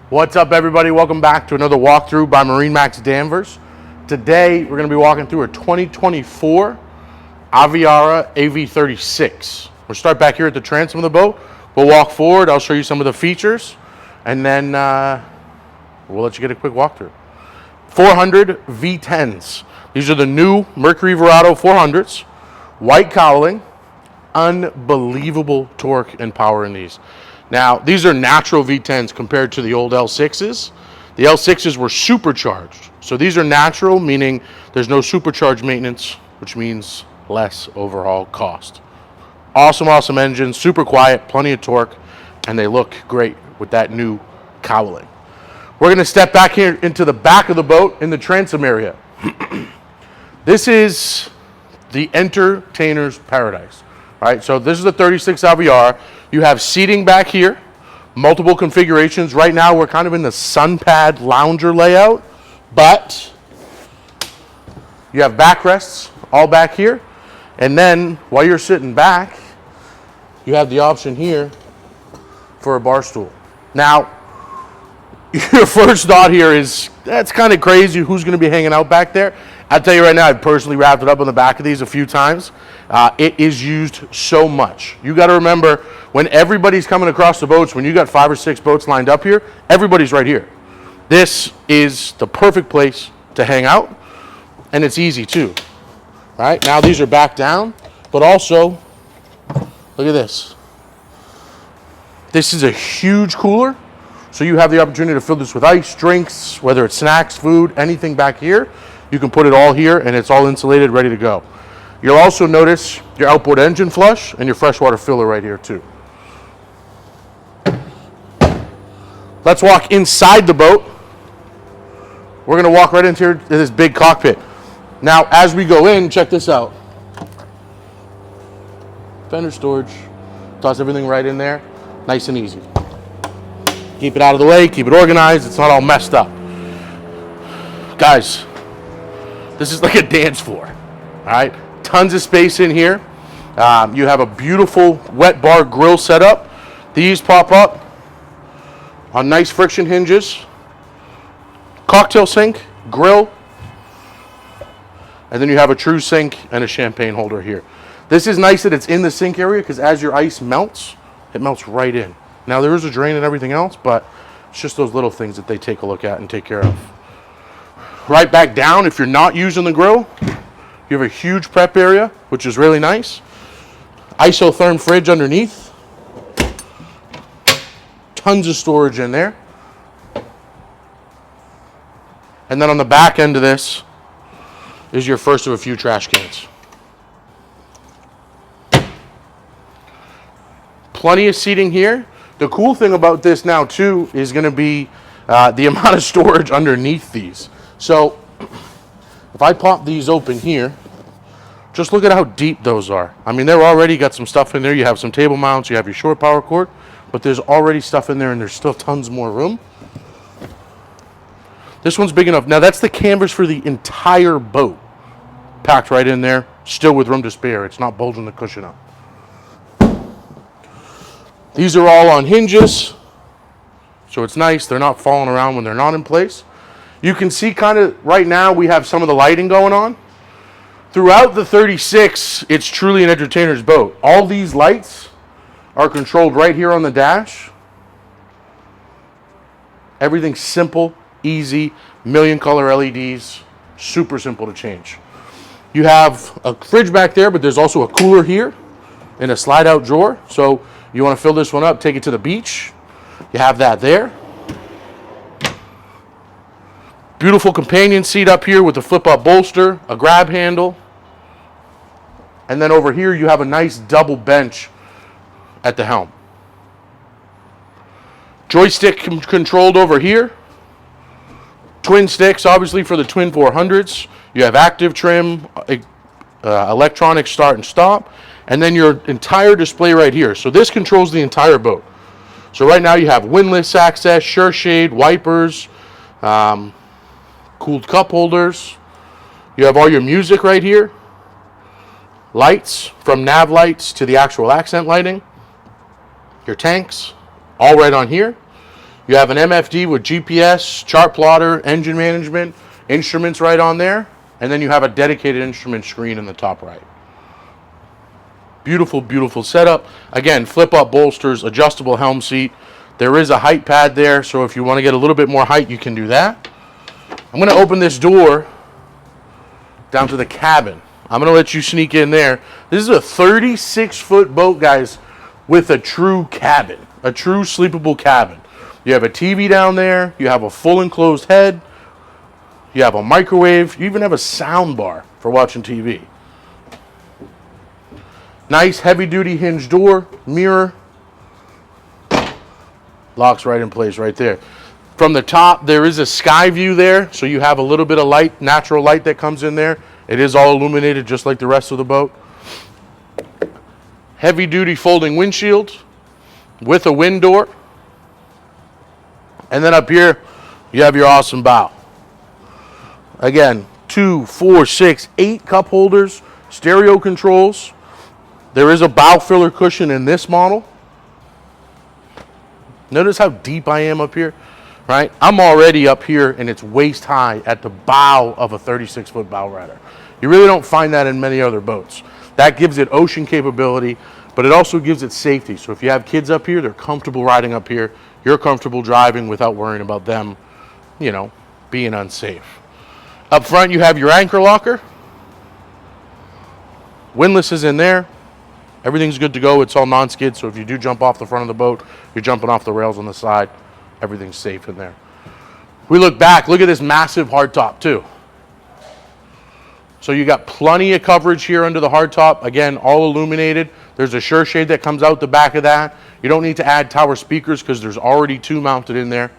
What's up, everybody? Welcome back to another walkthrough by MarineMax Danvers. Today we're going to be walking through a 2024 Aviara AV36. We'll start back here at the transom of the boat. We'll walk forward. I'll show you some of the features, and then we'll let you get a quick walkthrough. 400 V10s. These are the new Mercury Verado 400s. White cowling. Unbelievable torque and power in these. Now, these are natural V10s compared to the old L6s. The L6s were supercharged. So these are natural, meaning there's no supercharged maintenance, which means less overall cost. Awesome, awesome engine, super quiet, plenty of torque, and they look great with that new cowling. We're going to step back here into the back of the boat in the transom area. This is the entertainer's paradise. Right, so this is the 36 Aviara. You have seating back here, multiple configurations. Right now we're kind of in the sunpad lounger layout, but you have backrests all back here. And then while you're sitting back, you have the option here for a bar stool. Now, your first thought here is, that's kind of crazy. Who's going to be hanging out back there? I'll tell you right now, I've personally wrapped it up on the back of these a few times. It is used so much. You got to remember, when everybody's coming across the boats, when you got 5 or 6 boats lined up here, everybody's right here. This is the perfect place to hang out, and it's easy too. Right now, these are back down, but also, look at this. This is a huge cooler, so you have the opportunity to fill this with ice, drinks, whether it's snacks, food, anything back here. You can put it all here, and it's all insulated, ready to go. You'll also notice your outboard engine flush and your freshwater filler right here too. Let's walk inside the boat. We're going to walk right into here to this big cockpit. Now, as we go in, check this out. Fender storage. Toss everything right in there. Nice and easy. Keep it out of the way. Keep it organized. It's not all messed up. Guys, this is like a dance floor. All right? Tons of space in here. You have a beautiful wet bar grill setup. These pop up on nice friction hinges. Cocktail sink, grill, and then you have a true sink and a champagne holder here. This is nice that it's in the sink area, because as your ice melts, it melts right in. Now there is a drain and everything else, but it's just those little things that they take a look at and take care of. Right back down, if you're not using the grill, you have a huge prep area, which is really nice. Isotherm fridge underneath. Tons of storage in there. And then on the back end of this is your first of a few trash cans. Plenty of seating here. The cool thing about this now too is going to be the amount of storage underneath these. So if I pop these open here, just look at how deep those are. I mean, they're already got some stuff in there. You have some table mounts, you have your short power cord, but there's already stuff in there, and there's still tons more room. This one's big enough. Now, that's the canvas for the entire boat, packed right in there, still with room to spare. It's not bulging the cushion up. These are all on hinges, so it's nice. They're not falling around when they're not in place. You can see kind of right now we have some of the lighting going on. Throughout the 36, it's truly an entertainer's boat. All these lights are controlled right here on the dash. Everything's simple, easy, million color LEDs, super simple to change. You have a fridge back there, but there's also a cooler here in a slide out drawer. So you want to fill this one up, take it to the beach. You have that there. Beautiful companion seat up here with a flip-up bolster, a grab handle. And then over here you have a nice double bench at the helm. Joystick controlled over here. Twin sticks, obviously, for the twin 400s. You have active trim, electronic start and stop, and then your entire display right here. So this controls the entire boat. So right now you have windlass access, sure shade, wipers, cooled cup holders. You have all your music right here. Lights, from nav lights to the actual accent lighting. Your tanks, all right on here. You have an MFD with GPS, chart plotter, engine management, instruments right on there, and then you have a dedicated instrument screen in the top right. Beautiful, beautiful setup. Again, flip up bolsters, adjustable helm seat. There is a height pad there, so if you want to get a little bit more height, you can do that. I'm going to open this door down to the cabin. I'm going to let you sneak in there. This is a 36-foot boat, guys, with a true cabin, a true sleepable cabin. You have a TV down there. You have a full enclosed head. You have a microwave. You even have a sound bar for watching TV. Nice heavy-duty hinge door, mirror. Locks right in place right there. From the top, there is a sky view there, so you have a little bit of light, natural light that comes in there. It is all illuminated just like the rest of the boat. Heavy-duty folding windshield with a wind door. And then up here, you have your awesome bow. Again, 2, 4, 6, 8 cup holders, stereo controls. There is a bow filler cushion in this model. Notice how deep I am up here, right? I'm already up here and it's waist high at the bow of a 36-foot bow rider. You really don't find that in many other boats. That gives it ocean capability, but it also gives it safety. So if you have kids up here, they're comfortable riding up here. You're comfortable driving without worrying about them, you know, being unsafe. Up front, you have your anchor locker. Windlass is in there. Everything's good to go. It's all non-skid, so if you do jump off the front of the boat, you're jumping off the rails on the side. Everything's safe in there. We look back. Look at this massive hardtop, too. So you got plenty of coverage here under the hardtop. Again, all illuminated. There's a sure shade that comes out the back of that. You don't need to add tower speakers because there's already 2 mounted in there.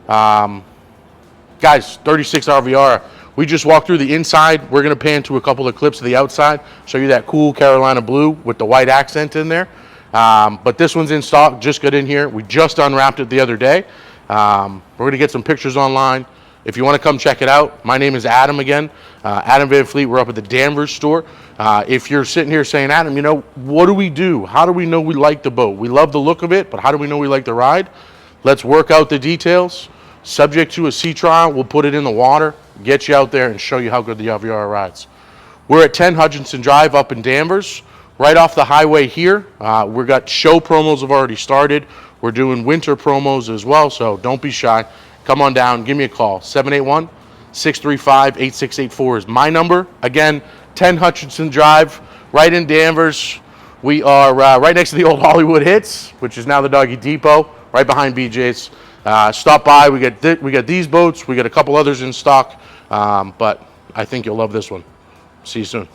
Guys, 36 Aviara. We just walked through the inside. We're going to pan to a couple of clips of the outside, show you that cool Carolina blue with the white accent in there. But this one's in stock, just got in here. We just unwrapped it the other day. We're going to get some pictures online. If you want to come check it out, my name is Adam again, Adam Van Fleet. We're up at the Danvers store. If you're sitting here saying, Adam, you know, what do we do? How do we know we like the boat? We love the look of it, but how do we know we like the ride? Let's work out the details. Subject to a sea trial, we'll put it in the water, get you out there and show you how good the Aviara rides. We're at 10 Hutchinson Drive up in Danvers, right off the highway here. We've got show promos have already started. We're doing winter promos as well, so don't be shy. Come on down, give me a call. 781-635-8684 is my number. Again, 10 Hutchinson Drive, right in Danvers. We are right next to the old Hollywood Hits, which is now the Doggy Depot, right behind BJ's. Stop by. We got these boats. We got a couple others in stock, but I think you'll love this one. See you soon.